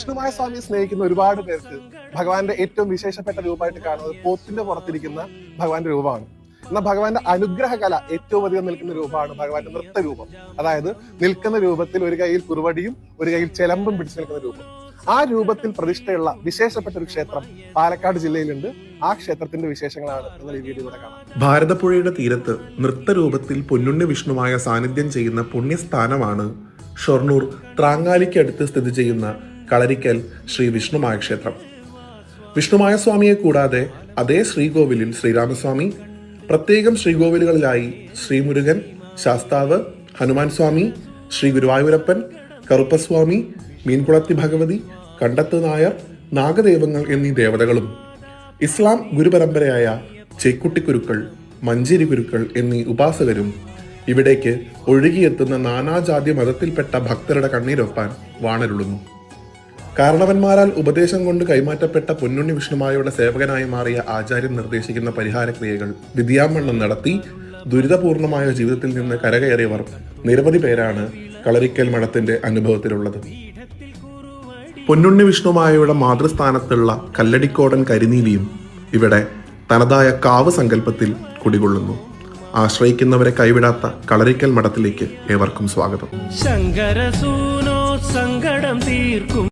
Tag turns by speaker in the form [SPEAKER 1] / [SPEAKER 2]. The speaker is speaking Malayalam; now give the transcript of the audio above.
[SPEAKER 1] വിഷ്ണുമായ സ്വാമിയെ സ്നേഹിക്കുന്ന ഒരുപാട് പേർക്ക് ഭഗവാന്റെ ഏറ്റവും വിശേഷപ്പെട്ട രൂപമായിട്ട് കാണുന്നത് പോത്തിന്റെ പുറത്തിരിക്കുന്ന ഭഗവാന്റെ രൂപമാണ്. എന്നാൽ ഭഗവാന്റെ അനുഗ്രഹ കല ഏറ്റവും അധികം നിൽക്കുന്ന രൂപമാണ് ഭഗവാന്റെ നൃത്തരൂപം. അതായത് നിൽക്കുന്ന രൂപത്തിൽ ഒരു കയ്യിൽ കുറുവടിയും ഒരു കയ്യിൽ ചെലമ്പും പിടിച്ചു നിൽക്കുന്ന രൂപം. ആ രൂപത്തിൽ പ്രതിഷ്ഠയുള്ള വിശേഷപ്പെട്ട ഒരു ക്ഷേത്രം പാലക്കാട് ജില്ലയിലുണ്ട്. ആ ക്ഷേത്രത്തിന്റെ വിശേഷങ്ങളാണ് നിങ്ങൾ ഈ വീഡിയോയിലൂടെ കാണാം.
[SPEAKER 2] ഭാരതപ്പുഴയുടെ തീരത്ത് നൃത്തരൂപത്തിൽ പൊന്നുണ്ണി വിഷ്ണുമായ സാന്നിധ്യം ചെയ്യുന്ന പുണ്യസ്ഥാനമാണ് ഷൊർണൂർ ത്രാങ്ങാലിക്കടുത്ത് സ്ഥിതി ചെയ്യുന്ന കളരിക്കൽ ശ്രീ വിഷ്ണുമായ ക്ഷേത്രം. വിഷ്ണുമായ സ്വാമിയെ കൂടാതെ അതേ ശ്രീകോവിലിൽ ശ്രീരാമസ്വാമി, പ്രത്യേകം ശ്രീകോവിലുകളിലായി ശ്രീമുരുകൻ, ശാസ്താവ്, ഹനുമാൻ സ്വാമി, ശ്രീ ഗുരുവായൂരപ്പൻ, കറുപ്പസ്വാമി, മീൻകുളത്തി ഭഗവതി, കണ്ടത്ത് നായർ, നാഗദേവങ്ങൾ എന്നീ ദേവതകളും ഇസ്ലാം ഗുരുപരമ്പരയായ ചേക്കുട്ടി ഗുരുക്കൾ, മഞ്ചേരി ഗുരുക്കൾ എന്നീ ഉപാസകരും ഇവിടേക്ക് ഒഴുകിയെത്തുന്ന നാനാജാതി മതത്തിൽപ്പെട്ട ഭക്തരുടെ കണ്ണീരൊപ്പാൻ വാണരുളുന്നു. കാരണവന്മാരാൽ ഉപദേശം കൊണ്ട് കൈമാറ്റപ്പെട്ട പൊന്നുണ്ണി വിഷ്ണുമായയുടെ സേവകനായി മാറിയ ആചാര്യൻ നിർദ്ദേശിക്കുന്ന പരിഹാരക്രിയകൾ വിദ്യാമണ്ണം നടത്തി ദുരിതപൂർണമായ ജീവിതത്തിൽ നിന്ന് കരകയറിയവർ നിരവധി പേരാണ് കളരിക്കൽ മഠത്തിന്റെ അനുഭവത്തിലുള്ളത്. പൊന്നുണ്ണി വിഷ്ണുമായയുടെ മാതൃസ്ഥാനത്തുള്ള കല്ലടിക്കോടൻ കരിനീലിയും ഇവിടെ തനതായ കാവ് സങ്കല്പത്തിൽ കുടികൊള്ളുന്നു. ആശ്രയിക്കുന്നവരെ കൈവിടാത്ത കളരിക്കൽ മഠത്തിലേക്ക് ഏവർക്കും സ്വാഗതം.
[SPEAKER 3] ശങ്കരസൂനോ സങ്കടം തീർക്കും.